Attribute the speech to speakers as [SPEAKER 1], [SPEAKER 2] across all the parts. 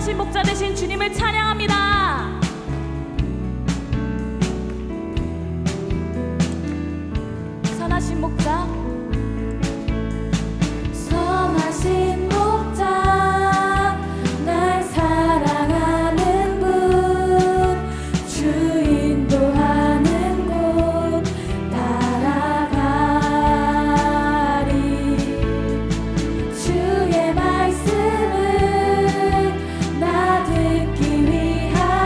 [SPEAKER 1] 선하신 목자 되신 주님을 찬양합니다. 선하신 목자,
[SPEAKER 2] 선하신 목자, 날 사랑하는 분, 주 인도하는 곳 따라가리. 주의 말씀을 나 듣기 위하여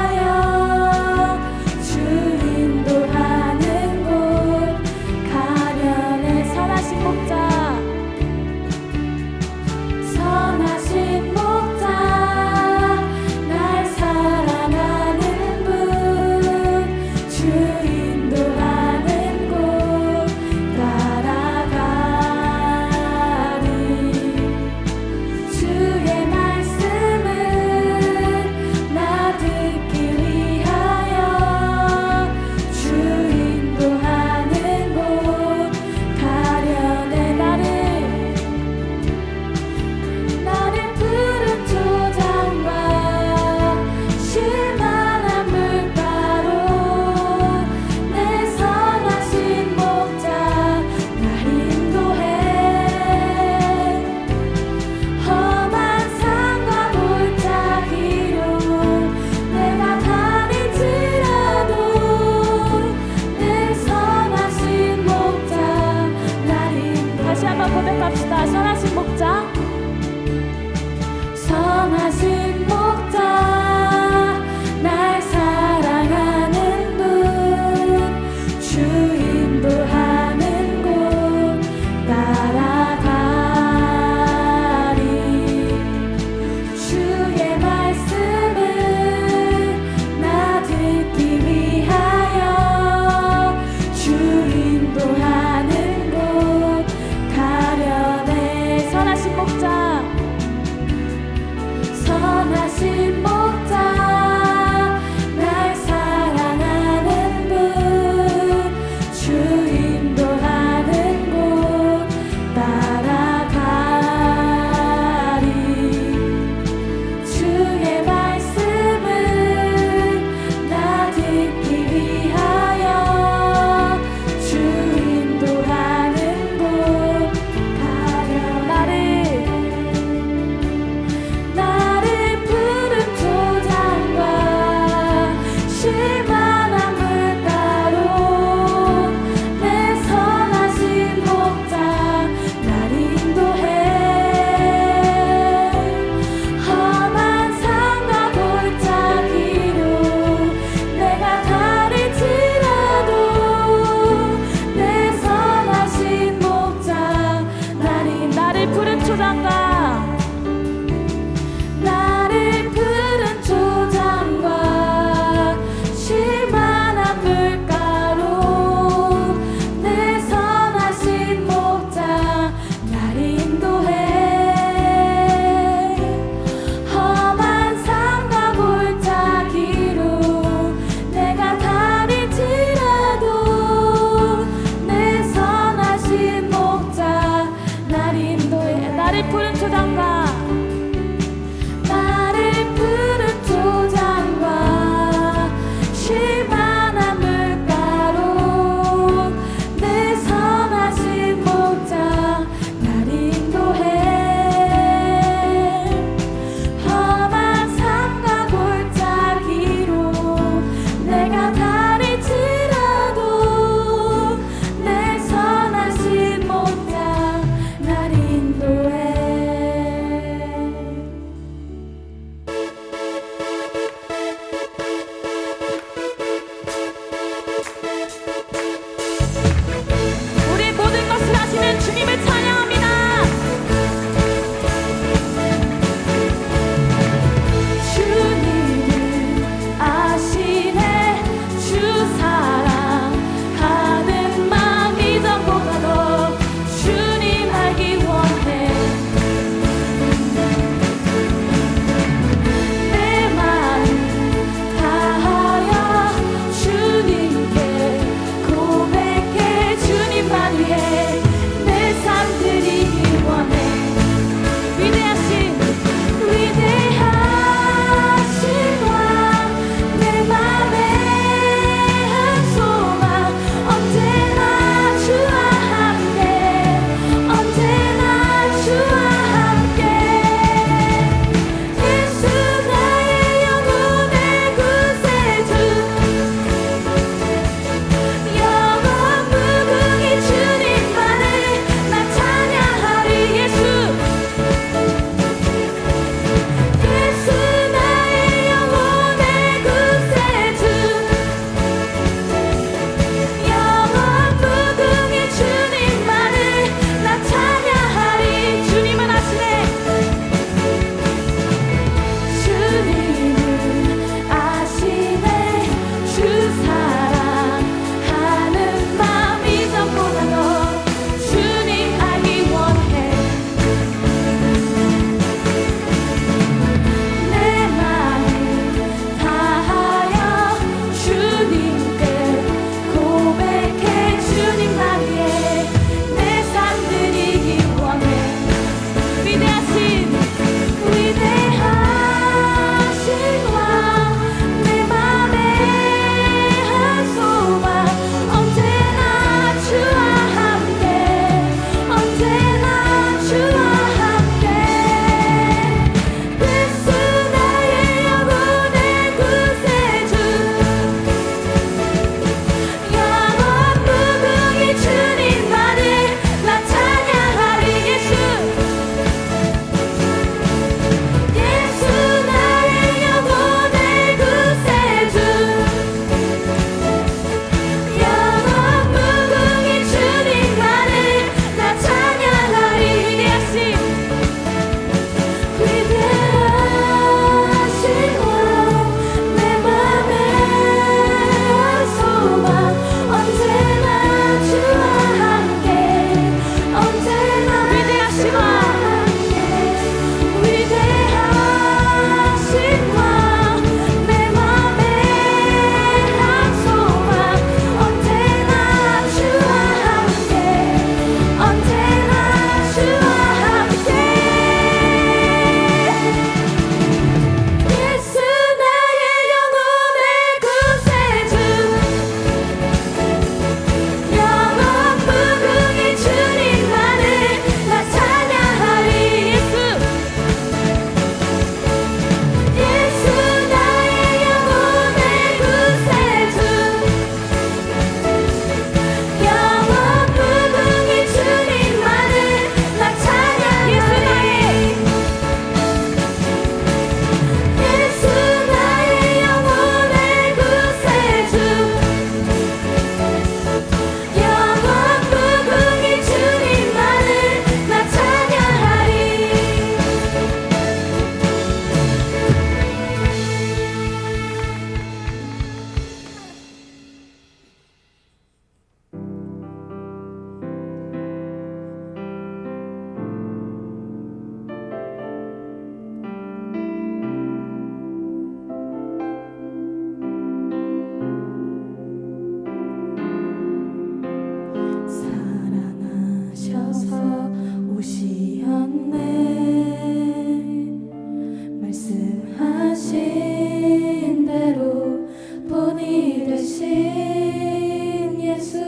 [SPEAKER 2] 말씀하신 대로 본이 되신 예수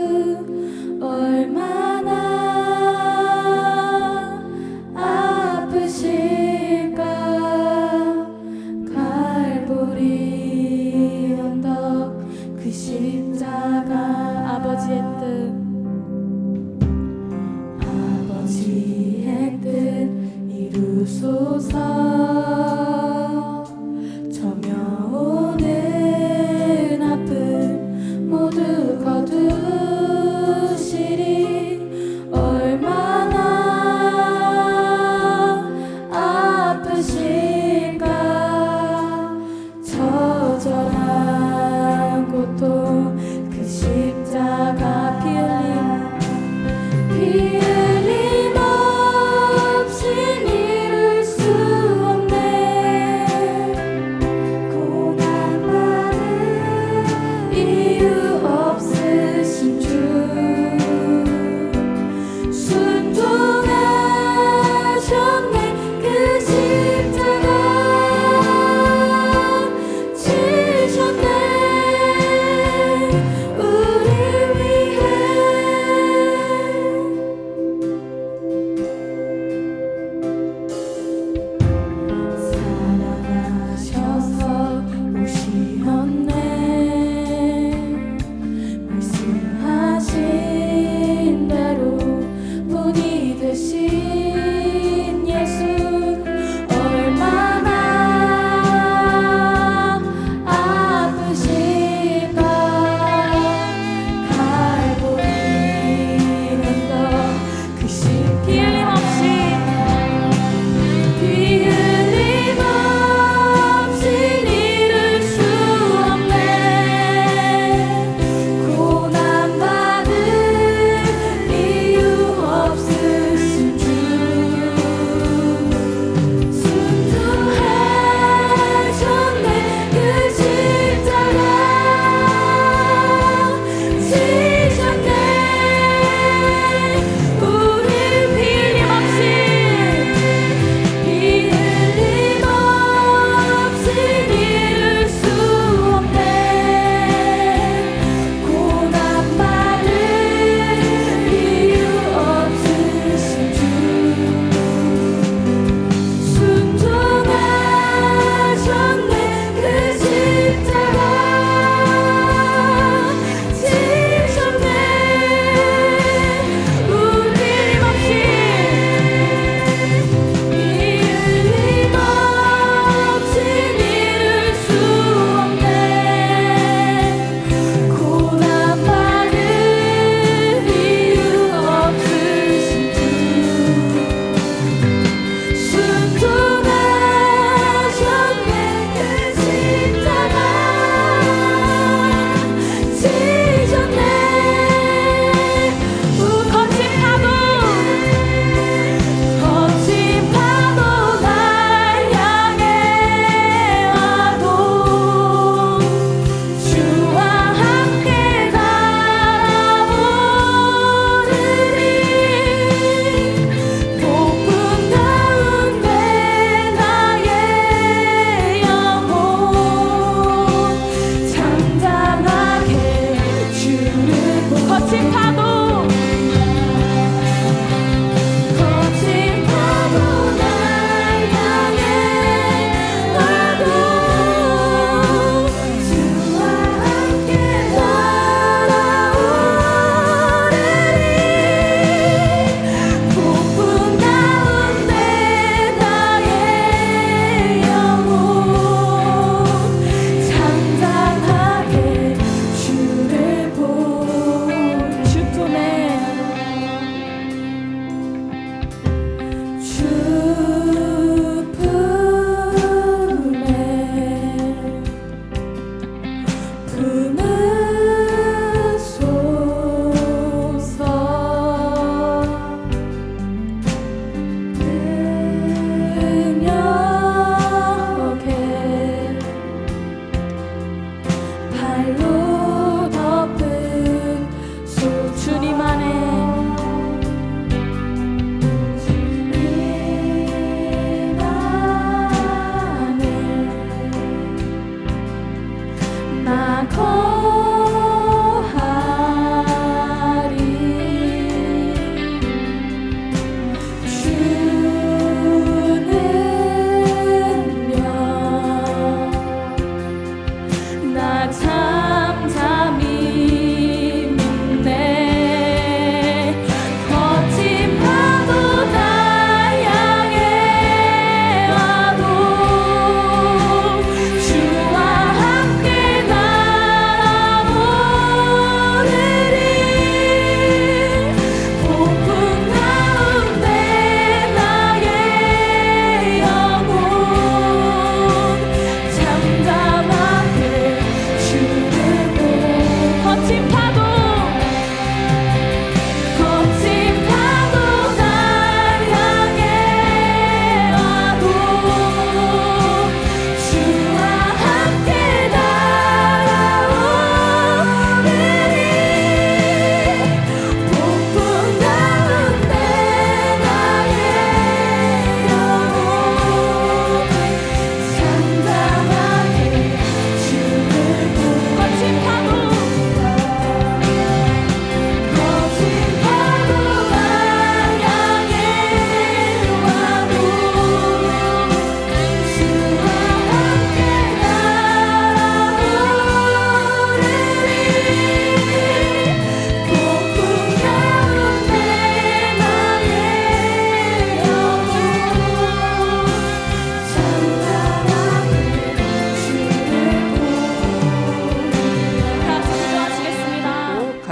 [SPEAKER 2] 얼마나 아프실까. 갈보리 언덕 그 십자가
[SPEAKER 1] 아버지의 뜻
[SPEAKER 2] 아버지의 뜻 이루소서. 저명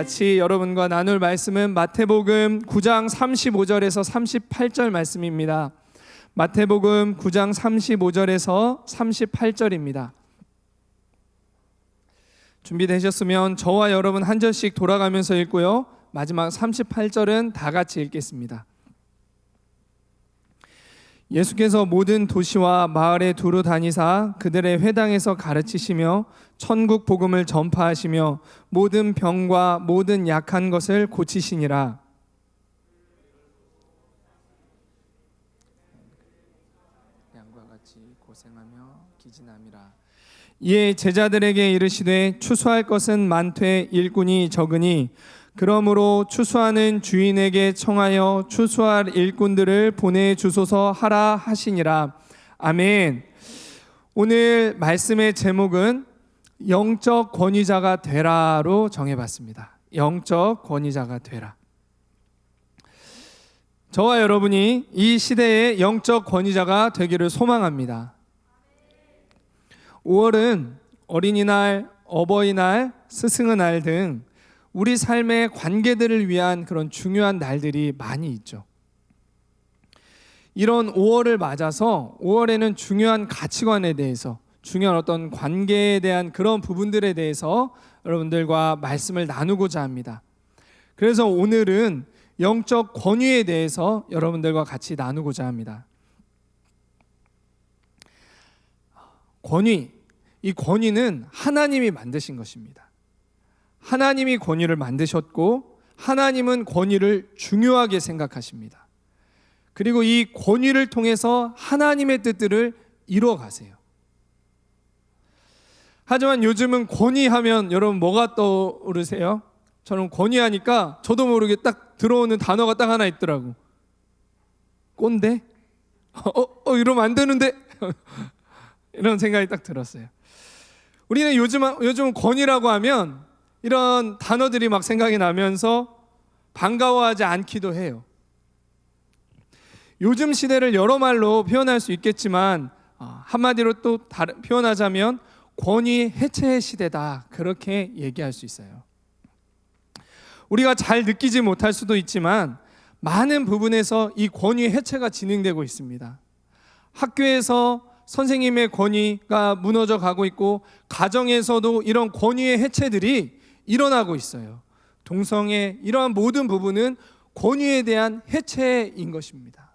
[SPEAKER 3] 같이 여러분과 나눌 말씀은 마태복음 9장 35절에서 38절 말씀입니다. 마태복음 9장 35절에서 38절입니다. 준비되셨으면 저와 여러분 한 절씩 돌아가면서 읽고요, 마지막 38절은 다 같이 읽겠습니다. 예수께서 모든 도시와 마을에 두루 다니사 그들의 회당에서 가르치시며 천국 복음을 전파하시며 모든 병과 모든 약한 것을 고치시니라. 양과 같이 고생하며 기진함이라. 이에 제자들에게 이르시되 추수할 것은 많되 일꾼이 적으니 그러므로 추수하는 주인에게 청하여 추수할 일꾼들을 보내주소서 하라 하시니라. 아멘. 오늘 말씀의 제목은 영적 권위자가 되라로 정해봤습니다. 영적 권위자가 되라. 저와 여러분이 이 시대의 영적 권위자가 되기를 소망합니다. 5월은 어린이날, 어버이날, 스승의 날 등 우리 삶의 관계들을 위한 그런 중요한 날들이 많이 있죠. 이런 5월을 맞아서 5월에는 중요한 가치관에 대해서, 중요한 어떤 관계에 대한 그런 부분들에 대해서 여러분들과 말씀을 나누고자 합니다. 그래서 오늘은 영적 권위에 대해서 여러분들과 같이 나누고자 합니다. 권위, 이 권위는 하나님이 만드신 것입니다. 하나님이 권위를 만드셨고 하나님은 권위를 중요하게 생각하십니다. 그리고 이 권위를 통해서 하나님의 뜻들을 이루어 가세요. 하지만 요즘은 권위하면 여러분 뭐가 떠오르세요? 저는 권위하니까 저도 모르게 딱 들어오는 단어가 딱 하나 있더라고. 꼰대? 이러면 안 되는데? 이런 생각이 딱 들었어요. 우리는 요즘 권위라고 하면 이런 단어들이 막 생각이 나면서 반가워하지 않기도 해요. 요즘 시대를 여러 말로 표현할 수 있겠지만 한마디로 또 표현하자면 권위 해체의 시대다, 그렇게 얘기할 수 있어요. 우리가 잘 느끼지 못할 수도 있지만 많은 부분에서 이 권위 해체가 진행되고 있습니다. 학교에서 선생님의 권위가 무너져 가고 있고 가정에서도 이런 권위의 해체들이 일어나고 있어요. 동성애, 이러한 모든 부분은 권위에 대한 해체인 것입니다.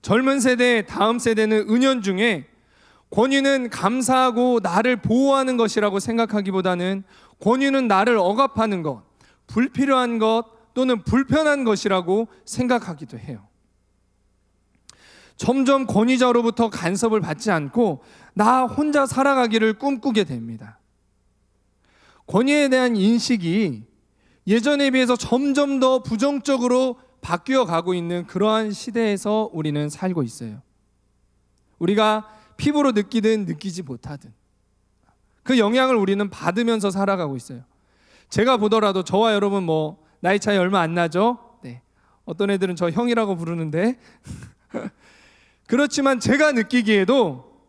[SPEAKER 3] 젊은 세대, 다음 세대는 은연중에 권위는 감사하고 나를 보호하는 것이라고 생각하기보다는 권위는 나를 억압하는 것, 불필요한 것 또는 불편한 것이라고 생각하기도 해요. 점점 권위자로부터 간섭을 받지 않고 나 혼자 살아가기를 꿈꾸게 됩니다. 권위에 대한 인식이 예전에 비해서 점점 더 부정적으로 바뀌어 가고 있는 그러한 시대에서 우리는 살고 있어요. 우리가 피부로 느끼든 느끼지 못하든 그 영향을 우리는 받으면서 살아가고 있어요. 제가 보더라도 저와 여러분 뭐 나이 차이 얼마 안 나죠? 네. 어떤 애들은 저 형이라고 부르는데 그렇지만 제가 느끼기에도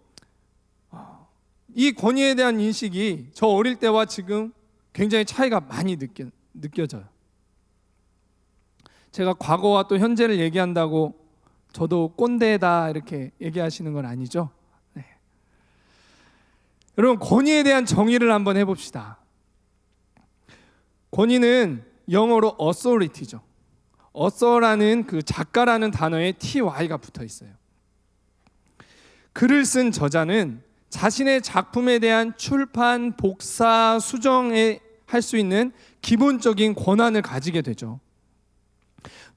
[SPEAKER 3] 이 권위에 대한 인식이 저 어릴 때와 지금 굉장히 차이가 많이 느껴져요. 제가 과거와 또 현재를 얘기한다고 저도 꼰대다 이렇게 얘기하시는 건 아니죠? 네. 여러분, 권위에 대한 정의를 한번 해봅시다. 권위는 영어로 authority죠. author라는 그 작가라는 단어에 ty가 붙어 있어요. 글을 쓴 저자는 자신의 작품에 대한 출판, 복사, 수정에 할 수 있는 기본적인 권한을 가지게 되죠.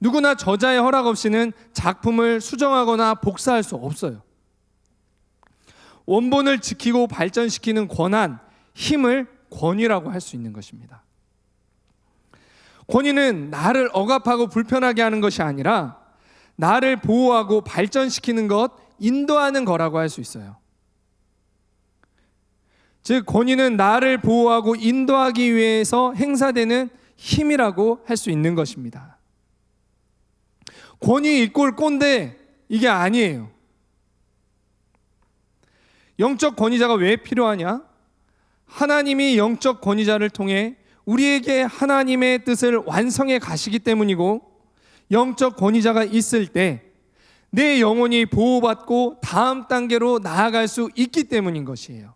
[SPEAKER 3] 누구나 저자의 허락 없이는 작품을 수정하거나 복사할 수 없어요. 원본을 지키고 발전시키는 권한, 힘을 권위라고 할 수 있는 것입니다. 권위는 나를 억압하고 불편하게 하는 것이 아니라 나를 보호하고 발전시키는 것, 인도하는 거라고 할 수 있어요. 즉 권위는 나를 보호하고 인도하기 위해서 행사되는 힘이라고 할 수 있는 것입니다. 권위 이꼴 꼰대, 이게 아니에요. 영적 권위자가 왜 필요하냐? 하나님이 영적 권위자를 통해 우리에게 하나님의 뜻을 완성해 가시기 때문이고, 영적 권위자가 있을 때 내 영혼이 보호받고 다음 단계로 나아갈 수 있기 때문인 것이에요.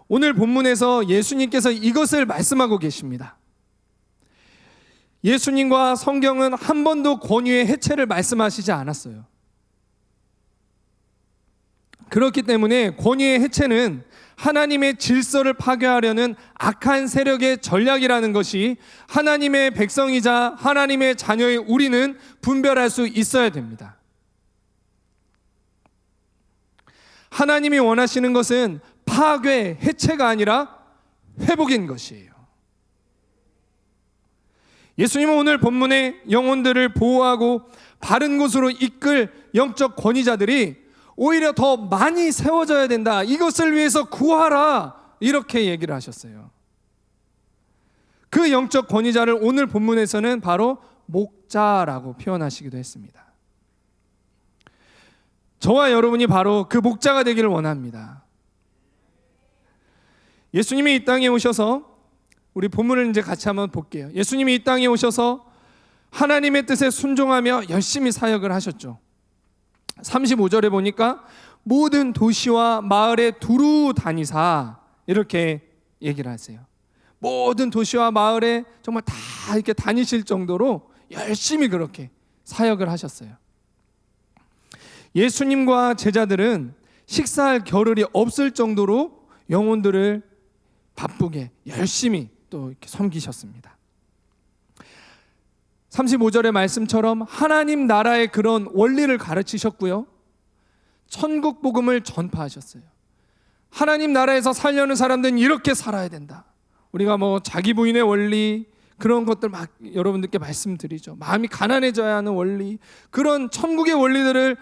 [SPEAKER 3] 오늘 본문에서 예수님께서 이것을 말씀하고 계십니다. 예수님과 성경은 한 번도 권위의 해체를 말씀하시지 않았어요. 그렇기 때문에 권위의 해체는 하나님의 질서를 파괴하려는 악한 세력의 전략이라는 것이 하나님의 백성이자 하나님의 자녀의 우리는 분별할 수 있어야 됩니다. 하나님이 원하시는 것은 파괴, 해체가 아니라 회복인 것이에요. 예수님은 오늘 본문에 영혼들을 보호하고 바른 곳으로 이끌 영적 권위자들이 오히려 더 많이 세워져야 된다. 이것을 위해서 구하라. 이렇게 얘기를 하셨어요. 그 영적 권위자를 오늘 본문에서는 바로 목자라고 표현하시기도 했습니다. 저와 여러분이 바로 그 목자가 되기를 원합니다. 예수님이 이 땅에 오셔서, 우리 본문을 이제 같이 한번 볼게요. 예수님이 이 땅에 오셔서 하나님의 뜻에 순종하며 열심히 사역을 하셨죠. 35절에 보니까 모든 도시와 마을에 두루 다니사, 이렇게 얘기를 하세요. 모든 도시와 마을에 정말 다 이렇게 다니실 정도로 열심히 그렇게 사역을 하셨어요. 예수님과 제자들은 식사할 겨를이 없을 정도로 영혼들을 바쁘게 열심히 또 이렇게 섬기셨습니다. 35절의 말씀처럼 하나님 나라의 그런 원리를 가르치셨고요, 천국 복음을 전파하셨어요. 하나님 나라에서 살려는 사람들은 이렇게 살아야 된다. 우리가 뭐 자기 부인의 원리, 그런 것들 막 여러분들께 말씀드리죠. 마음이 가난해져야 하는 원리, 그런 천국의 원리들을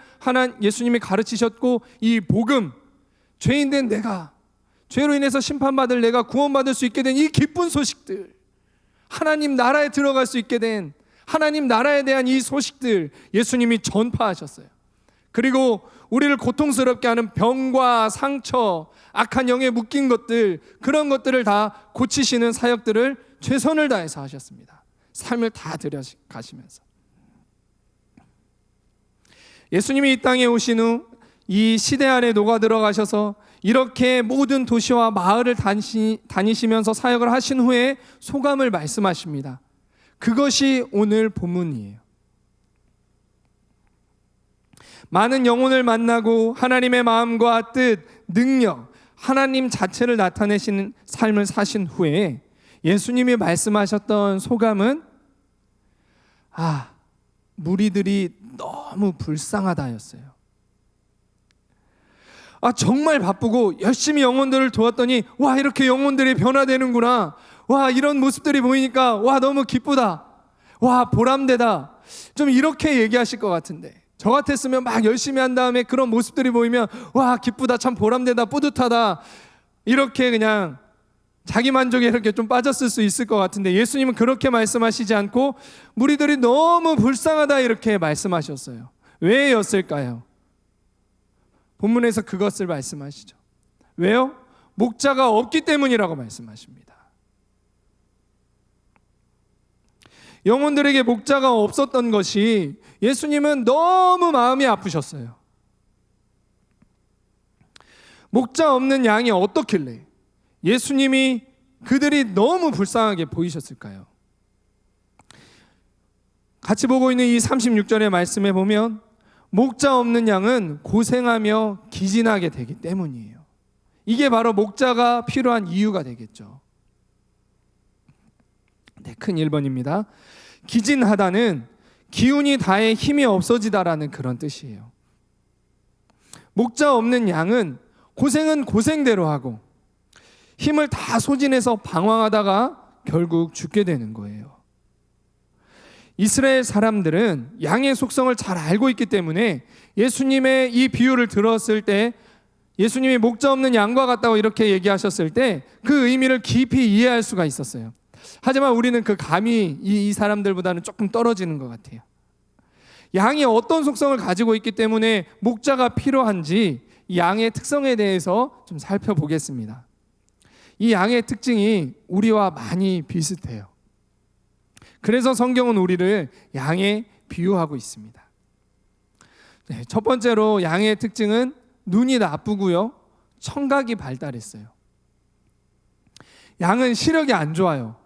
[SPEAKER 3] 예수님이 가르치셨고, 이 복음, 죄인된 내가, 죄로 인해서 심판받을 내가 구원받을 수 있게 된 이 기쁜 소식들, 하나님 나라에 들어갈 수 있게 된 하나님 나라에 대한 이 소식들 예수님이 전파하셨어요. 그리고 우리를 고통스럽게 하는 병과 상처, 악한 영에 묶인 것들, 그런 것들을 다 고치시는 사역들을 최선을 다해서 하셨습니다. 삶을 다 들여가시면서. 예수님이 이 땅에 오신 후 이 시대 안에 녹아 들어가셔서 이렇게 모든 도시와 마을을 다니시면서 사역을 하신 후에 소감을 말씀하십니다. 그것이 오늘 본문이에요. 많은 영혼을 만나고 하나님의 마음과 뜻, 능력, 하나님 자체를 나타내시는 삶을 사신 후에 예수님이 말씀하셨던 소감은 무리들이 너무 불쌍하다였어요. 정말 바쁘고 열심히 영혼들을 도왔더니 와, 이렇게 영혼들이 변화되는구나. 와, 이런 모습들이 보이니까 와, 너무 기쁘다. 와, 보람되다. 좀 이렇게 얘기하실 것 같은데, 저 같았으면 막 열심히 한 다음에 그런 모습들이 보이면 와, 기쁘다, 참 보람되다, 뿌듯하다, 이렇게 그냥 자기 만족에 이렇게 좀 빠졌을 수 있을 것 같은데, 예수님은 그렇게 말씀하시지 않고 무리들이 너무 불쌍하다 이렇게 말씀하셨어요. 왜였을까요? 본문에서 그것을 말씀하시죠. 왜요? 목자가 없기 때문이라고 말씀하십니다. 영혼들에게 목자가 없었던 것이 예수님은 너무 마음이 아프셨어요. 목자 없는 양이 어떻길래 예수님이 그들이 너무 불쌍하게 보이셨을까요? 같이 보고 있는 이 36절의 말씀에 보면 목자 없는 양은 고생하며 기진하게 되기 때문이에요. 이게 바로 목자가 필요한 이유가 되겠죠. 네, 큰 1번입니다. 기진하다는 기운이 다해 힘이 없어지다라는 그런 뜻이에요. 목자 없는 양은 고생은 고생대로 하고 힘을 다 소진해서 방황하다가 결국 죽게 되는 거예요. 이스라엘 사람들은 양의 속성을 잘 알고 있기 때문에 예수님의 이 비유를 들었을 때, 예수님이 목자 없는 양과 같다고 이렇게 얘기하셨을 때 그 의미를 깊이 이해할 수가 있었어요. 하지만 우리는 그 감이 이 사람들보다는 조금 떨어지는 것 같아요. 양이 어떤 속성을 가지고 있기 때문에 목자가 필요한지 이 양의 특성에 대해서 좀 살펴보겠습니다. 이 양의 특징이 우리와 많이 비슷해요. 그래서 성경은 우리를 양에 비유하고 있습니다. 네, 첫 번째로 양의 특징은 눈이 나쁘고요, 청각이 발달했어요. 양은 시력이 안 좋아요.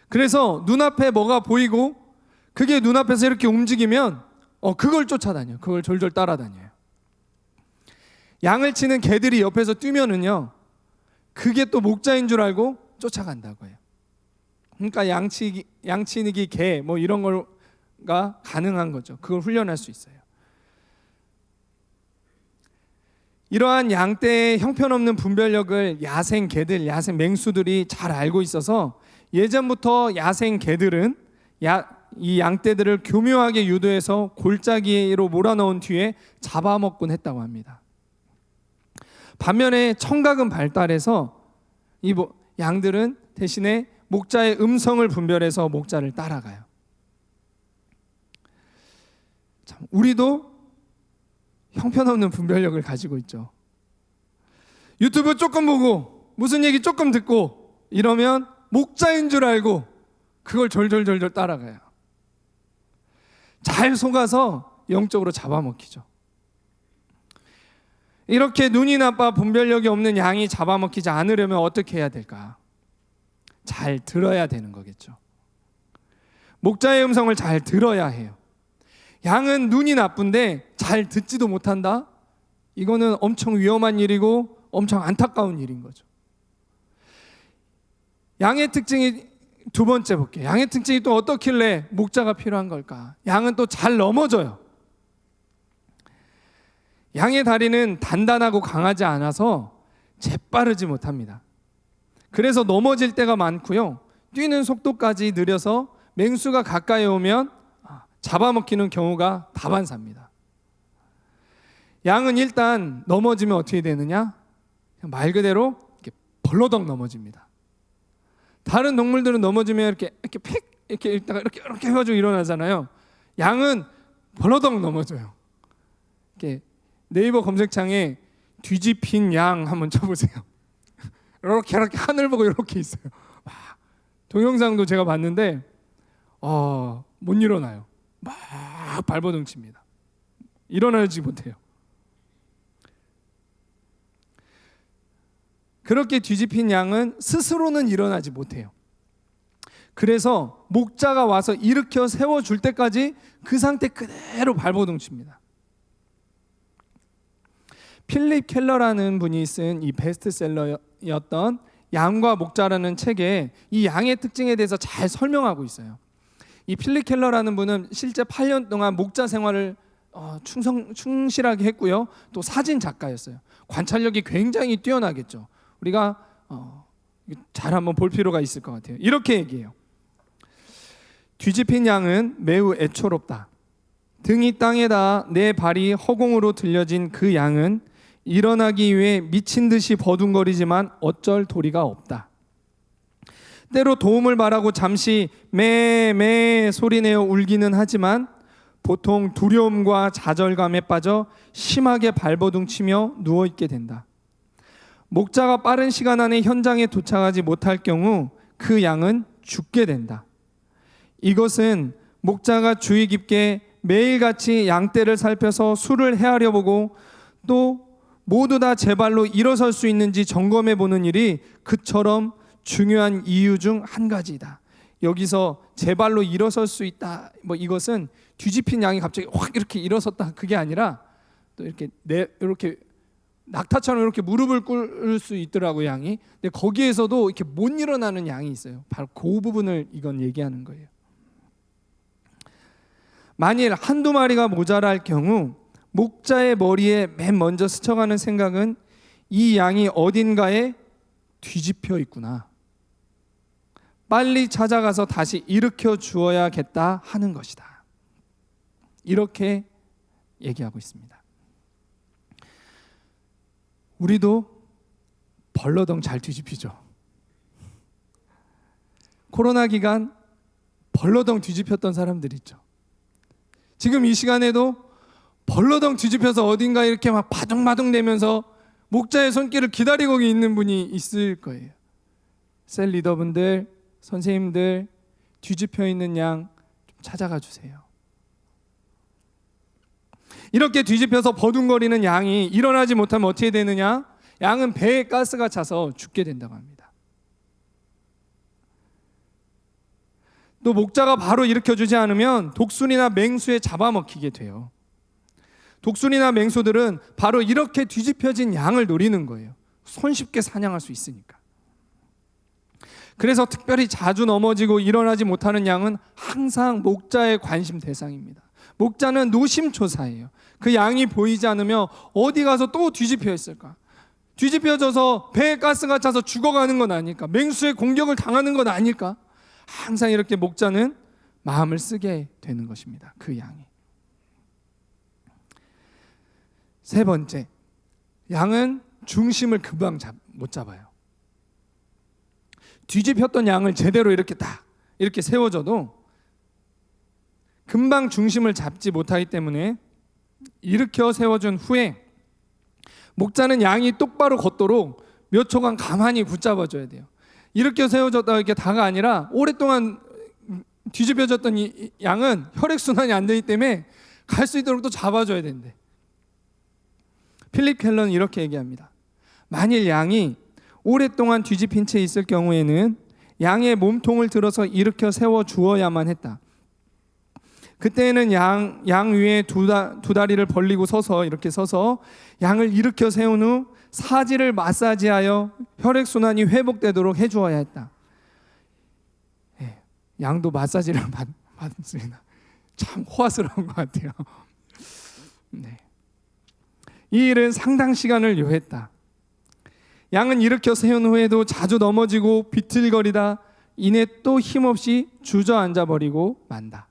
[SPEAKER 3] 그래서 눈앞에 뭐가 보이고 그게 눈앞에서 이렇게 움직이면 그걸 쫓아다녀요. 그걸 졸졸 따라다녀요. 양을 치는 개들이 옆에서 뛰면은요, 그게 또 목자인 줄 알고 쫓아간다고 해요. 그러니까 양치기 개 뭐 이런 거가 가능한 거죠. 그걸 훈련할 수 있어요. 이러한 양떼의 형편없는 분별력을 야생 개들, 야생 맹수들이 잘 알고 있어서 예전부터 야생 개들은 이 양떼들을 교묘하게 유도해서 골짜기로 몰아넣은 뒤에 잡아먹곤 했다고 합니다. 반면에 청각은 발달해서 이 양들은 대신에 목자의 음성을 분별해서 목자를 따라가요. 참, 우리도 형편없는 분별력을 가지고 있죠. 유튜브 조금 보고 무슨 얘기 조금 듣고 이러면 목자인 줄 알고 그걸 졸졸졸졸 따라가요. 잘 속아서 영적으로 잡아먹히죠. 이렇게 눈이 나빠 분별력이 없는 양이 잡아먹히지 않으려면 어떻게 해야 될까? 잘 들어야 되는 거겠죠. 목자의 음성을 잘 들어야 해요. 양은 눈이 나쁜데 잘 듣지도 못한다? 이거는 엄청 위험한 일이고 엄청 안타까운 일인 거죠. 양의 특징이 두 번째 볼게요. 양의 특징이 또 어떻길래 목자가 필요한 걸까? 양은 또 잘 넘어져요. 양의 다리는 단단하고 강하지 않아서 재빠르지 못합니다. 그래서 넘어질 때가 많고요, 뛰는 속도까지 느려서 맹수가 가까이 오면 잡아먹히는 경우가 다반사입니다. 양은 일단 넘어지면 어떻게 되느냐? 그냥 말 그대로 이렇게 벌러덩 넘어집니다. 다른 동물들은 넘어지면 이렇게 팩 이렇게 있다가 이렇게 해가지고 일어나잖아요. 양은 벌러덩 넘어져요. 이렇게 네이버 검색창에 뒤집힌 양 한번 쳐보세요. 이렇게 하늘 보고 이렇게 있어요. 동영상도 제가 봤는데 못 일어나요. 막 발버둥 칩니다. 일어나지 못해요. 그렇게 뒤집힌 양은 스스로는 일어나지 못해요. 그래서 목자가 와서 일으켜 세워줄 때까지 그 상태 그대로 발버둥 칩니다. 필립 켈러라는 분이 쓴 이 베스트셀러였던 양과 목자라는 책에 이 양의 특징에 대해서 잘 설명하고 있어요. 이 필립 켈러라는 분은 실제 8년 동안 목자 생활을 충실하게 했고요, 또 사진 작가였어요. 관찰력이 굉장히 뛰어나겠죠. 우리가 잘 한번 볼 필요가 있을 것 같아요. 이렇게 얘기해요. 뒤집힌 양은 매우 애초롭다. 등이 땅에다 내 발이 허공으로 들려진 그 양은 일어나기 위해 미친 듯이 버둥거리지만 어쩔 도리가 없다. 때로 도움을 바라고 잠시 매매 소리내어 울기는 하지만 보통 두려움과 좌절감에 빠져 심하게 발버둥치며 누워있게 된다. 목자가 빠른 시간 안에 현장에 도착하지 못할 경우 그 양은 죽게 된다. 이것은 목자가 주의 깊게 매일같이 양떼를 살펴서 수를 헤아려 보고 또 모두 다 제 발로 일어설 수 있는지 점검해 보는 일이 그처럼 중요한 이유 중 한 가지이다. 여기서 제 발로 일어설 수 있다, 이것은 뒤집힌 양이 갑자기 확 이렇게 일어섰다, 그게 아니라 또 이렇게 낙타처럼 이렇게 무릎을 꿇을 수 있더라고, 양이. 근데 거기에서도 이렇게 못 일어나는 양이 있어요. 바로 그 부분을 이건 얘기하는 거예요. 만일 한두 마리가 모자랄 경우 목자의 머리에 맨 먼저 스쳐가는 생각은 이 양이 어딘가에 뒤집혀 있구나, 빨리 찾아가서 다시 일으켜 주어야겠다 하는 것이다. 이렇게 얘기하고 있습니다. 우리도 벌러덩 잘 뒤집히죠. 코로나 기간 벌러덩 뒤집혔던 사람들 있죠. 지금 이 시간에도 벌러덩 뒤집혀서 어딘가 이렇게 막 바둥바둥 대면서 목자의 손길을 기다리고 있는 분이 있을 거예요. 셀 리더분들, 선생님들, 뒤집혀 있는 양 좀 찾아가 주세요. 이렇게 뒤집혀서 버둥거리는 양이 일어나지 못하면 어떻게 되느냐? 양은 배에 가스가 차서 죽게 된다고 합니다. 또 목자가 바로 일으켜주지 않으면 독수리나 맹수에 잡아먹히게 돼요. 독수리나 맹수들은 바로 이렇게 뒤집혀진 양을 노리는 거예요. 손쉽게 사냥할 수 있으니까. 그래서 특별히 자주 넘어지고 일어나지 못하는 양은 항상 목자의 관심 대상입니다. 목자는 노심초사예요. 그 양이 보이지 않으면 어디 가서 또 뒤집혀 있을까? 뒤집혀져서 배에 가스가 차서 죽어가는 건 아닐까? 맹수의 공격을 당하는 건 아닐까? 항상 이렇게 목자는 마음을 쓰게 되는 것입니다. 그 양이. 세 번째, 양은 중심을 금방 못 잡아요. 뒤집혔던 양을 제대로 이렇게 딱 이렇게 세워줘도 금방 중심을 잡지 못하기 때문에 일으켜 세워준 후에 목자는 양이 똑바로 걷도록 몇 초간 가만히 붙잡아줘야 돼요. 이렇게 세워졌다 이렇게 다가 아니라 오랫동안 뒤집혀졌던 이 양은 혈액순환이 안 되기 때문에 갈 수 있도록 또 잡아줘야 된대. 필립 켈러는 이렇게 얘기합니다. 만일 양이 오랫동안 뒤집힌 채 있을 경우에는 양의 몸통을 들어서 일으켜 세워 주어야만 했다. 그때는 양 위에 두 다리를 벌리고 서서 이렇게 서서 양을 일으켜 세운 후 사지를 마사지하여 혈액순환이 회복되도록 해주어야 했다. 예, 양도 마사지를 받습니다. 참 호화스러운 것 같아요. 네. 이 일은 상당 시간을 요했다. 양은 일으켜 세운 후에도 자주 넘어지고 비틀거리다 이내 또 힘없이 주저앉아 버리고 만다.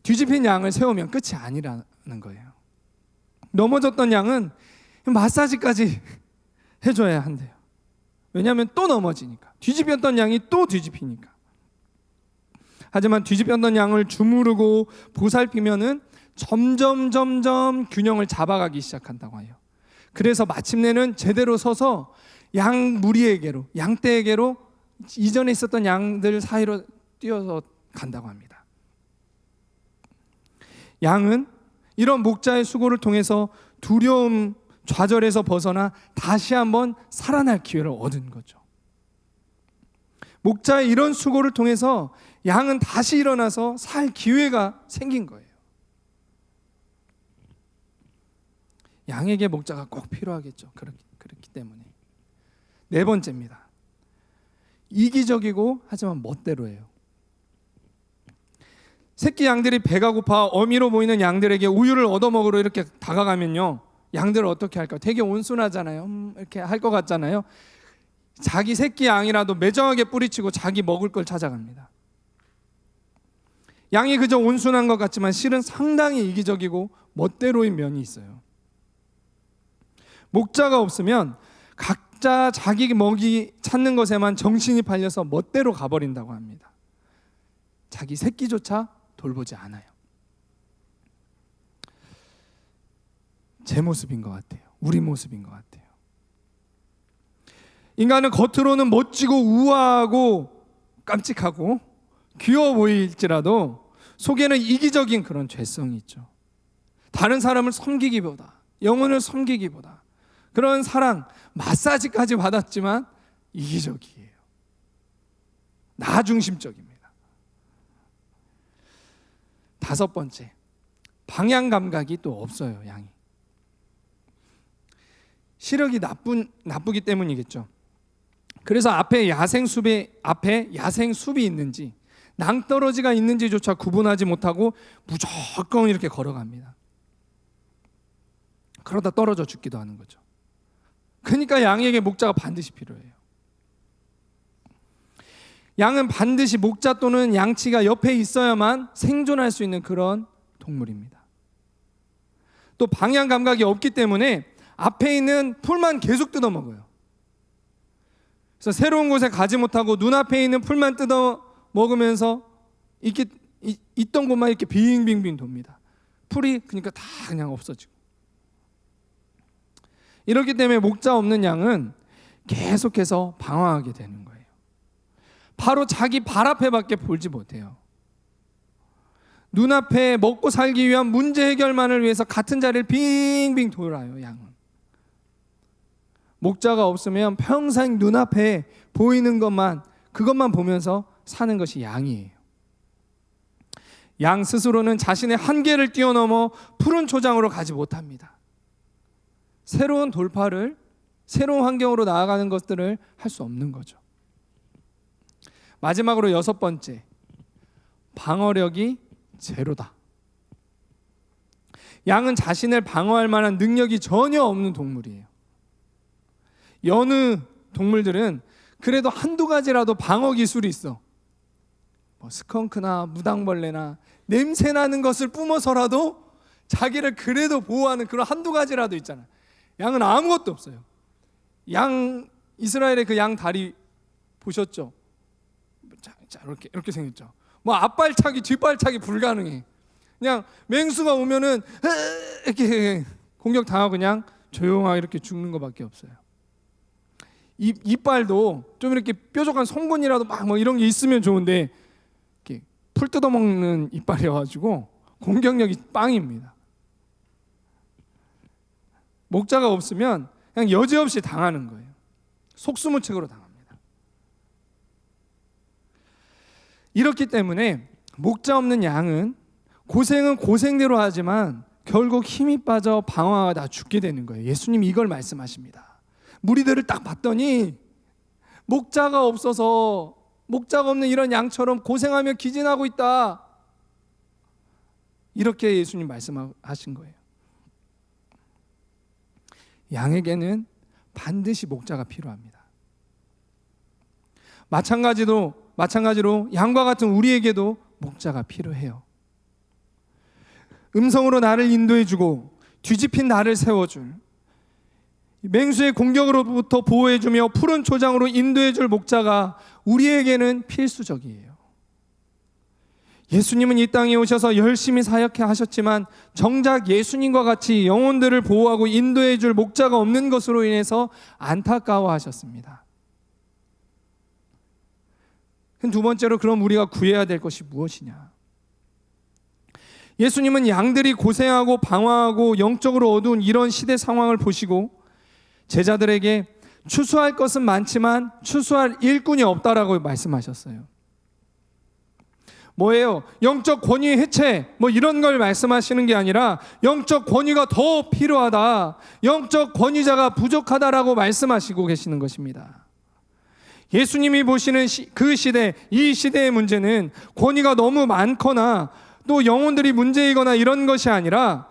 [SPEAKER 3] 뒤집힌 양을 세우면 끝이 아니라는 거예요. 넘어졌던 양은 마사지까지 해줘야 한대요. 왜냐하면 또 넘어지니까. 뒤집혔던 양이 또 뒤집히니까. 하지만 뒤집혔던 양을 주무르고 보살피면은 점점 균형을 잡아가기 시작한다고 해요. 그래서 마침내는 제대로 서서 양 무리에게로, 양떼에게로 이전에 있었던 양들 사이로 뛰어서 간다고 합니다. 양은 이런 목자의 수고를 통해서 두려움, 좌절에서 벗어나 다시 한번 살아날 기회를 얻은 거죠. 목자의 이런 수고를 통해서 양은 다시 일어나서 살 기회가 생긴 거예요. 양에게 목자가 꼭 필요하겠죠. 그렇기 때문에. 네 번째입니다. 이기적이고 하지만 멋대로예요. 새끼 양들이 배가 고파 어미로 보이는 양들에게 우유를 얻어먹으러 이렇게 다가가면요, 양들은 어떻게 할까요? 되게 온순하잖아요. 이렇게 할 것 같잖아요. 자기 새끼 양이라도 매정하게 뿌리치고 자기 먹을 걸 찾아갑니다. 양이 그저 온순한 것 같지만 실은 상당히 이기적이고 멋대로인 면이 있어요. 목자가 없으면 각자 자기 먹이 찾는 것에만 정신이 팔려서 멋대로 가버린다고 합니다. 자기 새끼조차 돌보지 않아요. 제 모습인 것 같아요. 우리 모습인 것 같아요. 인간은 겉으로는 멋지고 우아하고 깜찍하고 귀여워 보일지라도 속에는 이기적인 그런 죄성이 있죠. 다른 사람을 섬기기보다, 영혼을 섬기기보다 그런 사랑, 마사지까지 받았지만 이기적이에요. 나 중심적입니다. 다섯 번째, 방향 감각이 또 없어요. 양이 시력이 나쁘기 때문이겠죠. 그래서 앞에 야생숲이 있는지 낭떠러지가 있는지조차 구분하지 못하고 무조건 이렇게 걸어갑니다. 그러다 떨어져 죽기도 하는 거죠. 그러니까 양에게 목자가 반드시 필요해요. 양은 반드시 목자 또는 양치가 옆에 있어야만 생존할 수 있는 그런 동물입니다. 또 방향 감각이 없기 때문에 앞에 있는 풀만 계속 뜯어먹어요. 그래서 새로운 곳에 가지 못하고 눈앞에 있는 풀만 뜯어먹으면서 있던 곳만 이렇게 빙빙빙 돕니다. 풀이 그러니까 다 그냥 없어지고. 이렇기 때문에 목자 없는 양은 계속해서 방황하게 되는 거예요. 바로 자기 발 앞에밖에 보지 못해요. 눈앞에 먹고 살기 위한 문제 해결만을 위해서 같은 자리를 빙빙 돌아요. 양은 목자가 없으면 평생 눈앞에 보이는 것만, 그것만 보면서 사는 것이 양이에요. 양 스스로는 자신의 한계를 뛰어넘어 푸른 초장으로 가지 못합니다. 새로운 돌파를, 새로운 환경으로 나아가는 것들을 할 수 없는 거죠. 마지막으로 6번째, 방어력이 제로다. 양은 자신을 방어할 만한 능력이 전혀 없는 동물이에요. 여느 동물들은 그래도 한두 가지라도 방어 기술이 있어. 뭐 스컹크나 무당벌레나 냄새 나는 것을 뿜어서라도 자기를 그래도 보호하는 그런 한두 가지라도 있잖아요. 양은 아무것도 없어요. 이스라엘의 그 양 다리 보셨죠? 자, 이렇게 생겼죠. 뭐 앞발차기 뒷발차기 불가능해. 그냥 맹수가 오면은 이렇게 공격 당하고 그냥 조용하게 이렇게 죽는 것밖에 없어요. 이빨도 좀 이렇게 뾰족한 송곳니라도 막 뭐 이런 게 있으면 좋은데 이렇게 풀 뜯어먹는 이빨이어가지고 공격력이 빵입니다. 목자가 없으면 그냥 여지없이 당하는 거예요. 속수무책으로 당합니다. 이렇기 때문에 목자 없는 양은 고생은 고생대로 하지만 결국 힘이 빠져 방황하다 죽게 되는 거예요. 예수님이 이걸 말씀하십니다. 무리들을 딱 봤더니 목자가 없어서, 목자가 없는 이런 양처럼 고생하며 기진하고 있다, 이렇게 예수님 말씀하신 거예요. 양에게는 반드시 목자가 필요합니다. 마찬가지로 양과 같은 우리에게도 목자가 필요해요. 음성으로 나를 인도해주고 뒤집힌 나를 세워줄, 맹수의 공격으로부터 보호해주며 푸른 초장으로 인도해줄 목자가 우리에게는 필수적이에요. 예수님은 이 땅에 오셔서 열심히 사역해 하셨지만 정작 예수님과 같이 영혼들을 보호하고 인도해줄 목자가 없는 것으로 인해서 안타까워하셨습니다. 두 번째로, 그럼 우리가 구해야 될 것이 무엇이냐? 예수님은 양들이 고생하고 방황하고 영적으로 어두운 이런 시대 상황을 보시고 제자들에게 추수할 것은 많지만 추수할 일꾼이 없다라고 말씀하셨어요. 뭐예요? 영적 권위의 해체, 뭐 이런 걸 말씀하시는 게 아니라 영적 권위가 더 필요하다, 영적 권위자가 부족하다라고 말씀하시고 계시는 것입니다. 예수님이 보시는 그 시대, 이 시대의 문제는 권위가 너무 많거나 또 영혼들이 문제이거나 이런 것이 아니라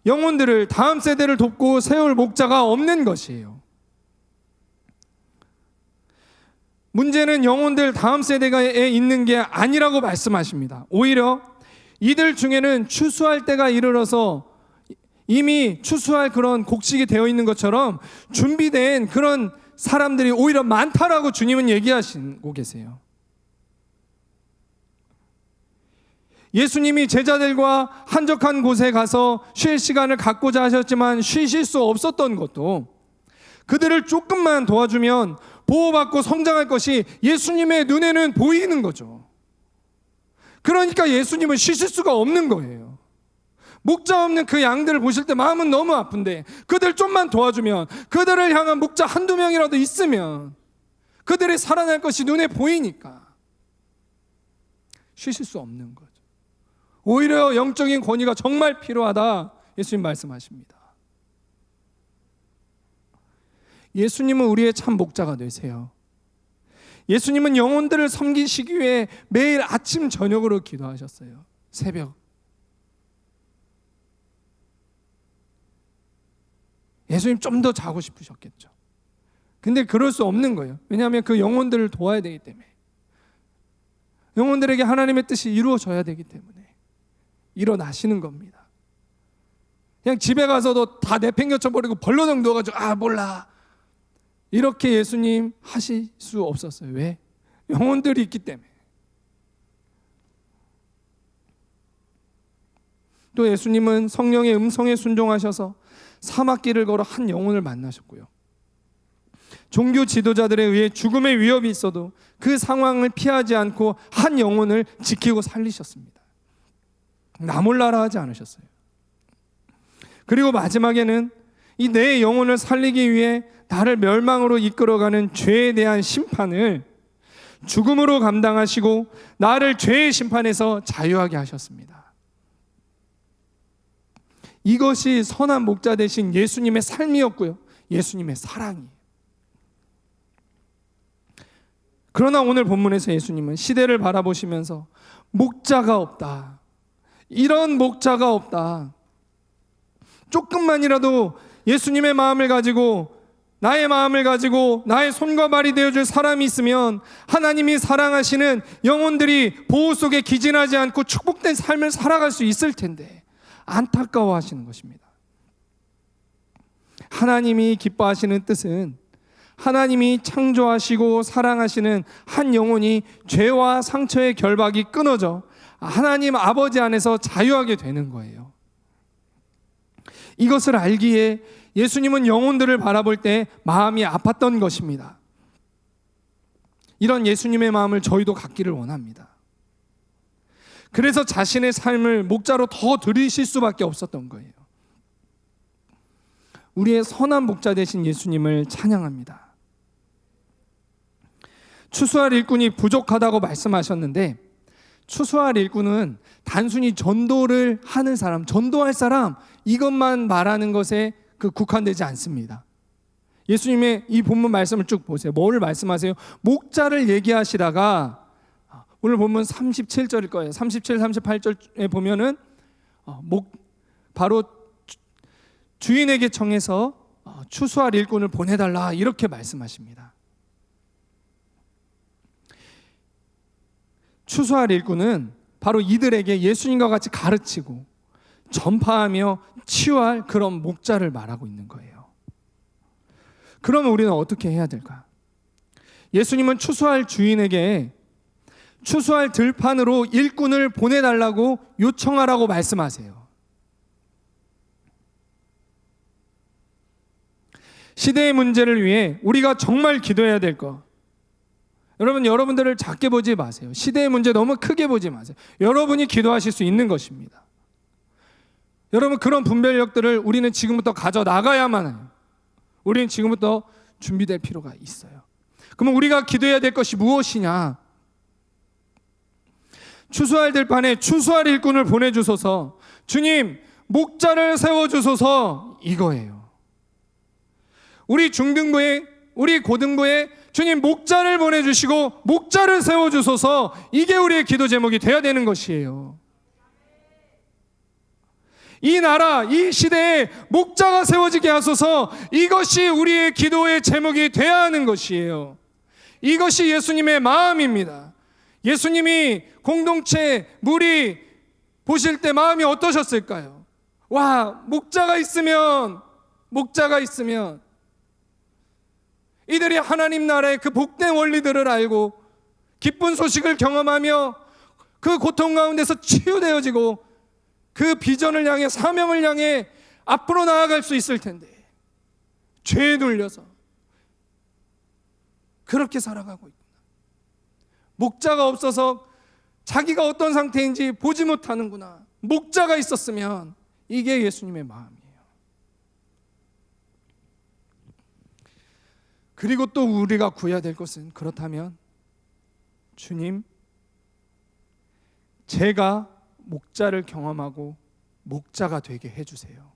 [SPEAKER 3] 영혼들을, 다음 세대를 돕고 세울 목자가 없는 것이에요. 문제는 영혼들 다음 세대에 있는 게 아니라고 말씀하십니다. 오히려 이들 중에는 추수할 때가 이르러서 이미 추수할 그런 곡식이 되어 있는 것처럼 준비된 그런 사람들이 오히려 많다라고 주님은 얘기하시고 계세요. 예수님이 제자들과 한적한 곳에 가서 쉴 시간을 갖고자 하셨지만 쉬실 수 없었던 것도 그들을 조금만 도와주면 보호받고 성장할 것이 예수님의 눈에는 보이는 거죠. 그러니까 예수님은 쉬실 수가 없는 거예요. 목자 없는 그 양들을 보실 때 마음은 너무 아픈데 그들 좀만 도와주면, 그들을 향한 목자 한두 명이라도 있으면 그들이 살아날 것이 눈에 보이니까 쉬실 수 없는 거죠. 오히려 영적인 권위가 정말 필요하다, 예수님 말씀하십니다. 예수님은 우리의 참 목자가 되세요. 예수님은 영혼들을 섬기시기 위해 매일 아침 저녁으로 기도하셨어요. 새벽. 예수님 좀 더 자고 싶으셨겠죠. 근데 그럴 수 없는 거예요. 왜냐하면 그 영혼들을 도와야 되기 때문에, 영혼들에게 하나님의 뜻이 이루어져야 되기 때문에 일어나시는 겁니다. 그냥 집에 가서도 다 내팽겨쳐버리고 벌러덩 누워가지고 몰라, 이렇게 예수님 하실 수 없었어요. 왜? 영혼들이 있기 때문에. 또 예수님은 성령의 음성에 순종하셔서 사막길을 걸어 한 영혼을 만나셨고요. 종교 지도자들에 의해 죽음의 위협이 있어도 그 상황을 피하지 않고 한 영혼을 지키고 살리셨습니다. 나 몰라라 하지 않으셨어요. 그리고 마지막에는 이 내 영혼을 살리기 위해 나를 멸망으로 이끌어가는 죄에 대한 심판을 죽음으로 감당하시고 나를 죄의 심판에서 자유하게 하셨습니다. 이것이 선한 목자 되신 예수님의 삶이었고요, 예수님의 사랑이에요. 그러나 오늘 본문에서 예수님은 시대를 바라보시면서 목자가 없다, 이런 목자가 없다, 조금만이라도 예수님의 마음을 가지고 나의 마음을 가지고 나의 손과 발이 되어줄 사람이 있으면 하나님이 사랑하시는 영혼들이 보호 속에 기진하지 않고 축복된 삶을 살아갈 수 있을 텐데 안타까워하시는 것입니다. 하나님이 기뻐하시는 뜻은 하나님이 창조하시고 사랑하시는 한 영혼이 죄와 상처의 결박이 끊어져 하나님 아버지 안에서 자유하게 되는 거예요. 이것을 알기에 예수님은 영혼들을 바라볼 때 마음이 아팠던 것입니다. 이런 예수님의 마음을 저희도 갖기를 원합니다. 그래서 자신의 삶을 목자로 더 들이실 수밖에 없었던 거예요. 우리의 선한 목자 되신 예수님을 찬양합니다. 추수할 일꾼이 부족하다고 말씀하셨는데, 추수할 일꾼은 단순히 전도를 하는 사람, 전도할 사람, 이것만 말하는 것에 국한되지 않습니다. 예수님의 이 본문 말씀을 쭉 보세요. 뭐를 말씀하세요? 목자를 얘기하시다가 오늘 본문 37절일 거예요. 37, 38절에 보면은 바로 주인에게 청해서 추수할 일꾼을 보내달라 이렇게 말씀하십니다. 추수할 일꾼은 바로 이들에게 예수님과 같이 가르치고 전파하며 치유할 그런 목자를 말하고 있는 거예요. 그러면 우리는 어떻게 해야 될까? 예수님은 추수할 주인에게 추수할 들판으로 일꾼을 보내달라고 요청하라고 말씀하세요. 시대의 문제를 위해 우리가 정말 기도해야 될 것, 여러분들을 작게 보지 마세요. 시대의 문제 너무 크게 보지 마세요. 여러분이 기도하실 수 있는 것입니다. 여러분, 그런 분별력들을 우리는 지금부터 가져나가야만 해요. 우리는 지금부터 준비될 필요가 있어요. 그러면 우리가 기도해야 될 것이 무엇이냐? 추수할 들판에 추수할 일꾼을 보내주소서, 주님 목자를 세워주소서, 이거예요. 우리 중등부에, 우리 고등부에 주님 목자를 보내주시고 목자를 세워주소서, 이게 우리의 기도 제목이 돼야 되는 것이에요. 이 나라, 이 시대에 목자가 세워지게 하소서, 이것이 우리의 기도의 제목이 돼야 하는 것이에요. 이것이 예수님의 마음입니다. 예수님이 공동체, 무리 보실 때 마음이 어떠셨을까요? 와, 목자가 있으면 이들이 하나님 나라의 그 복된 원리들을 알고 기쁜 소식을 경험하며 그 고통 가운데서 치유되어지고 그 비전을 향해, 사명을 향해 앞으로 나아갈 수 있을 텐데 죄에 눌려서 그렇게 살아가고 있구나. 목자가 없어서 자기가 어떤 상태인지 보지 못하는구나. 목자가 있었으면, 이게 예수님의 마음이에요. 그리고 또 우리가 구해야 될 것은, 그렇다면 주님, 제가 목자를 경험하고 목자가 되게 해주세요,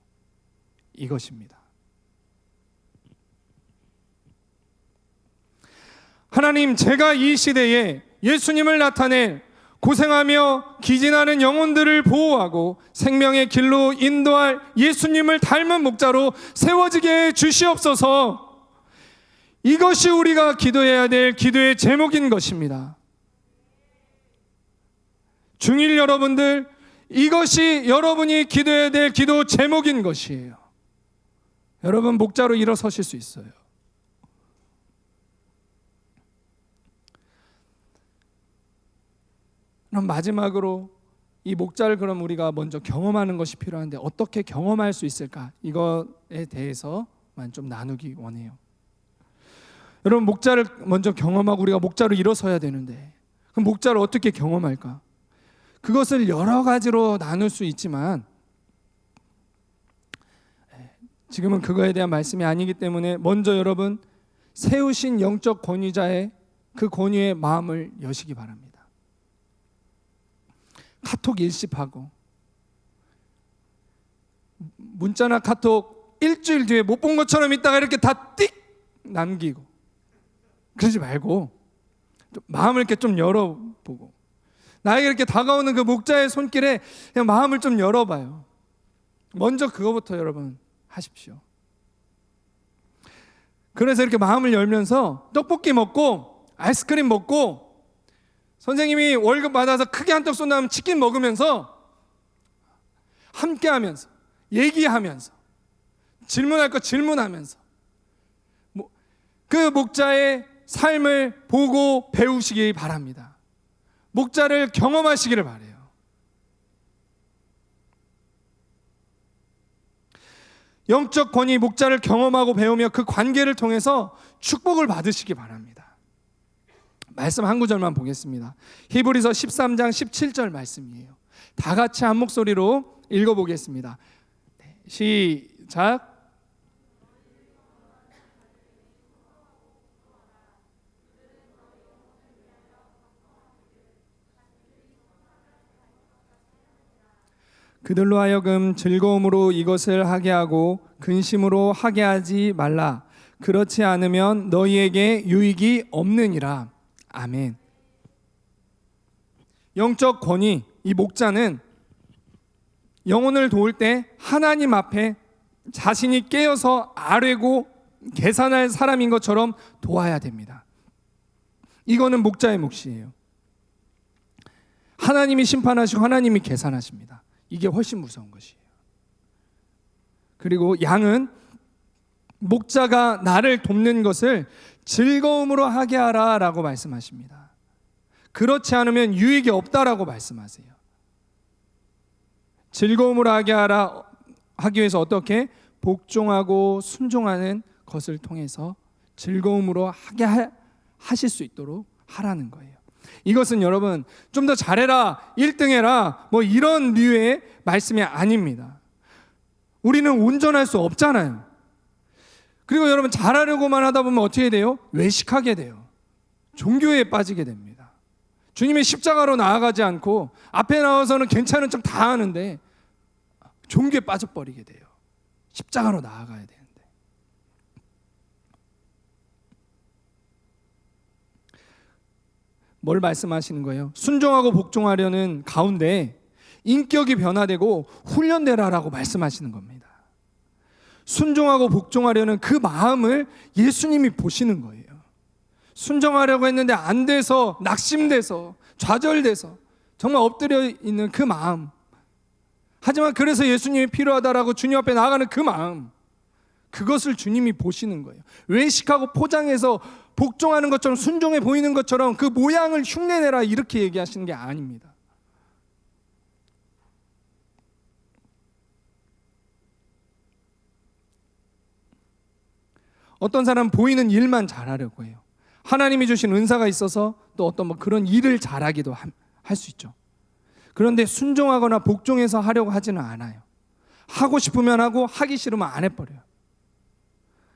[SPEAKER 3] 이것입니다. 하나님, 제가 이 시대에 예수님을 나타내 고생하며 기진하는 영혼들을 보호하고 생명의 길로 인도할 예수님을 닮은 목자로 세워지게 해 주시옵소서. 이것이 우리가 기도해야 될 기도의 제목인 것입니다. 중일 여러분들, 이것이 여러분이 기도해야 될 기도 제목인 것이에요. 여러분, 목자로 일어서실 수 있어요. 그럼 마지막으로 이 목자를 그럼 우리가 먼저 경험하는 것이 필요한데 어떻게 경험할 수 있을까? 이거에 대해서만 좀 나누기 원해요. 여러분, 목자를 먼저 경험하고 우리가 목자로 일어서야 되는데 그럼 목자를 어떻게 경험할까? 그것을 여러 가지로 나눌 수 있지만 지금은 그거에 대한 말씀이 아니기 때문에 먼저 여러분 세우신 영적 권위자의 그 권위의 마음을 여시기 바랍니다. 카톡 일십하고 문자나 카톡 일주일 뒤에 못 본 것처럼 있다가 이렇게 다 띡 남기고 그러지 말고 좀 마음을 이렇게 좀 열어보고 나에게 이렇게 다가오는 그 목자의 손길에 그냥 마음을 좀 열어봐요. 먼저 그거부터 여러분 하십시오. 그래서 이렇게 마음을 열면서 떡볶이 먹고 아이스크림 먹고 선생님이 월급 받아서 크게 한턱 쏜다면 치킨 먹으면서 함께하면서 얘기하면서 질문할 거 질문하면서 그 목자의 삶을 보고 배우시기 바랍니다. 목자를 경험하시기를 바라요. 영적 권위 목자를 경험하고 배우며 그 관계를 통해서 축복을 받으시기 바랍니다. 말씀 한 구절만 보겠습니다. 히브리서 13장 17절 말씀이에요. 다 같이 한 목소리로 읽어보겠습니다. 시작. 그들로 하여금 즐거움으로 이것을 하게 하고 근심으로 하게 하지 말라. 그렇지 않으면 너희에게 유익이 없느니라. 아멘. 영적 권위, 이 목자는 영혼을 도울 때 하나님 앞에 자신이 깨어서 아뢰고 계산할 사람인 것처럼 도와야 됩니다. 이거는 목자의 몫이에요. 하나님이 심판하시고 하나님이 계산하십니다. 이게 훨씬 무서운 것이에요. 그리고 양은 목자가 나를 돕는 것을 즐거움으로 하게 하라 라고 말씀하십니다. 그렇지 않으면 유익이 없다라고 말씀하세요. 즐거움으로 하게 하라 하기 위해서 어떻게? 복종하고 순종하는 것을 통해서 즐거움으로 하게 하실 수 있도록 하라는 거예요. 이것은 여러분 좀 더 잘해라, 1등 해라 뭐 이런 류의 말씀이 아닙니다. 우리는 온전할 수 없잖아요. 그리고 여러분 잘하려고만 하다 보면 어떻게 돼요? 외식하게 돼요. 종교에 빠지게 됩니다. 주님의 십자가로 나아가지 않고 앞에 나와서는 괜찮은 척 다 하는데 종교에 빠져버리게 돼요. 십자가로 나아가야 되는데. 뭘 말씀하시는 거예요? 순종하고 복종하려는 가운데 인격이 변화되고 훈련되라라고 말씀하시는 겁니다. 순종하고 복종하려는 그 마음을 예수님이 보시는 거예요. 순종하려고 했는데 안 돼서 낙심돼서 좌절돼서 정말 엎드려 있는 그 마음, 하지만 그래서 예수님이 필요하다라고 주님 앞에 나아가는 그 마음, 그것을 주님이 보시는 거예요. 외식하고 포장해서 복종하는 것처럼 순종해 보이는 것처럼 그 모양을 흉내내라 이렇게 얘기하시는 게 아닙니다. 어떤 사람은 보이는 일만 잘하려고 해요. 하나님이 주신 은사가 있어서 또 어떤 뭐 그런 일을 잘하기도 할 수 있죠. 그런데 순종하거나 복종해서 하려고 하지는 않아요. 하고 싶으면 하고 하기 싫으면 안 해버려요.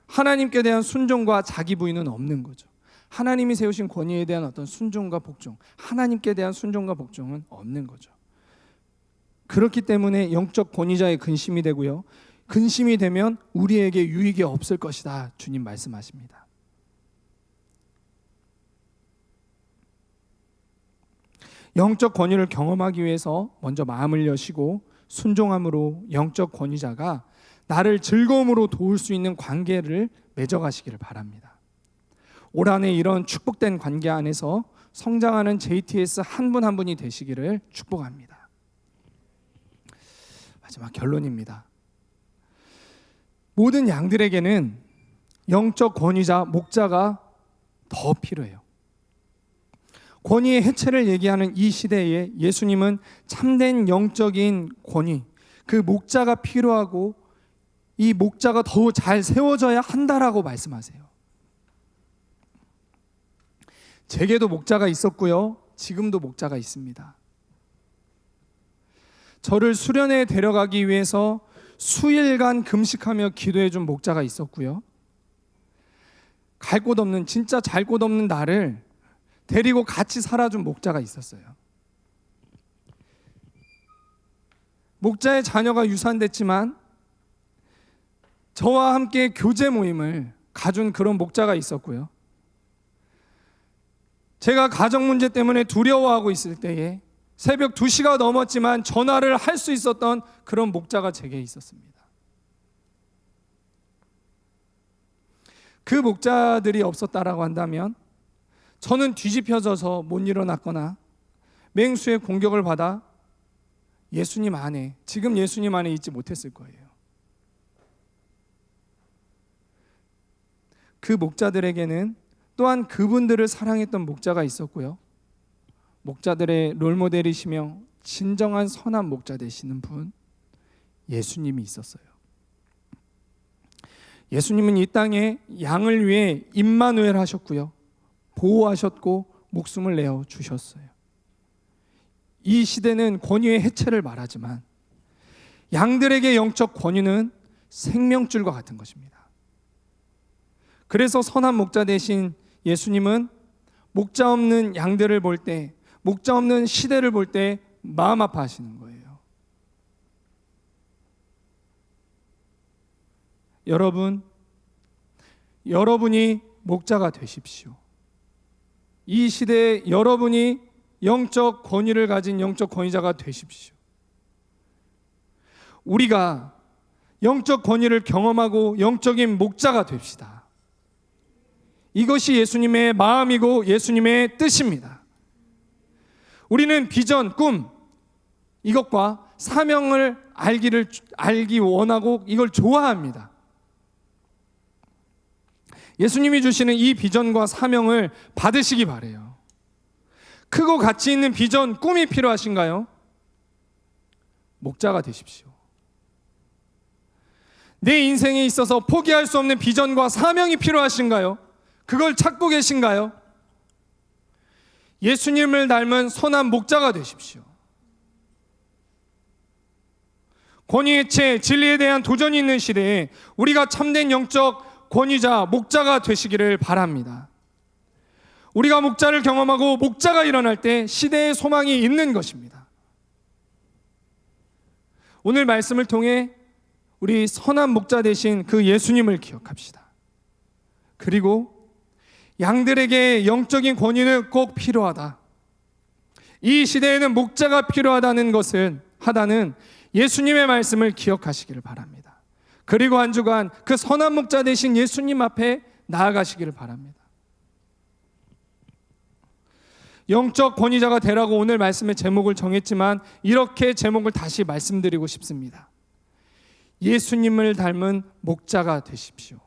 [SPEAKER 3] 하나님께 대한 순종과 자기 부인은 없는 거죠. 하나님이 세우신 권위에 대한 어떤 순종과 복종, 하나님께 대한 순종과 복종은 없는 거죠. 그렇기 때문에 영적 권위자의 근심이 되고요, 근심이 되면 우리에게 유익이 없을 것이다 주님 말씀하십니다. 영적 권위를 경험하기 위해서 먼저 마음을 여시고 순종함으로 영적 권위자가 나를 즐거움으로 도울 수 있는 관계를 맺어가시기를 바랍니다. 올 한해 이런 축복된 관계 안에서 성장하는 JTS 한 분 한 분이 되시기를 축복합니다. 마지막 결론입니다. 모든 양들에게는 영적 권위자, 목자가 더 필요해요. 권위의 해체를 얘기하는 이 시대에 예수님은 참된 영적인 권위, 그 목자가 필요하고 이 목자가 더 잘 세워져야 한다라고 말씀하세요. 제게도 목자가 있었고요. 지금도 목자가 있습니다. 저를 수련회에 데려가기 위해서 수일간 금식하며 기도해 준 목자가 있었고요. 갈 곳 없는, 진짜 잘 곳 없는 나를 데리고 같이 살아준 목자가 있었어요. 목자의 자녀가 유산됐지만 저와 함께 교제 모임을 가준 그런 목자가 있었고요. 제가 가정 문제 때문에 두려워하고 있을 때에 새벽 2시가 넘었지만 전화를 할 수 있었던 그런 목자가 제게 있었습니다. 그 목자들이 없었다라고 한다면 저는 뒤집혀져서 못 일어났거나 맹수의 공격을 받아 예수님 안에, 지금 예수님 안에 있지 못했을 거예요. 그 목자들에게는 또한 그분들을 사랑했던 목자가 있었고요. 목자들의 롤모델이시며 진정한 선한 목자 되시는 분, 예수님이 있었어요. 예수님은 이 땅에 양을 위해 임마누엘 하셨고요. 보호하셨고 목숨을 내어 주셨어요. 이 시대는 권위의 해체를 말하지만 양들에게 영적 권위는 생명줄과 같은 것입니다. 그래서 선한 목자 되신 예수님은 목자 없는 양들을 볼 때, 목자 없는 시대를 볼 때 마음 아파하시는 거예요. 여러분이 목자가 되십시오. 이 시대에 여러분이 영적 권위를 가진 영적 권위자가 되십시오. 우리가 영적 권위를 경험하고 영적인 목자가 됩시다. 이것이 예수님의 마음이고 예수님의 뜻입니다. 우리는 비전, 꿈, 이것과 사명을 알기 원하고 이걸 좋아합니다. 예수님이 주시는 이 비전과 사명을 받으시기 바라요. 크고 가치 있는 비전, 꿈이 필요하신가요? 목자가 되십시오. 내 인생에 있어서 포기할 수 없는 비전과 사명이 필요하신가요? 그걸 찾고 계신가요? 예수님을 닮은 선한 목자가 되십시오. 권위해체, 진리에 대한 도전이 있는 시대에 우리가 참된 영적 권위자, 목자가 되시기를 바랍니다. 우리가 목자를 경험하고 목자가 일어날 때 시대의 소망이 있는 것입니다. 오늘 말씀을 통해 우리 선한 목자 되신 그 예수님을 기억합시다. 그리고 양들에게 영적인 권위는 꼭 필요하다. 이 시대에는 목자가 필요하다는 하다는 예수님의 말씀을 기억하시기를 바랍니다. 그리고 한 주간 그 선한 목자 되신 예수님 앞에 나아가시기를 바랍니다. 영적 권위자가 되라고 오늘 말씀의 제목을 정했지만 이렇게 제목을 다시 말씀드리고 싶습니다. 예수님을 닮은 목자가 되십시오.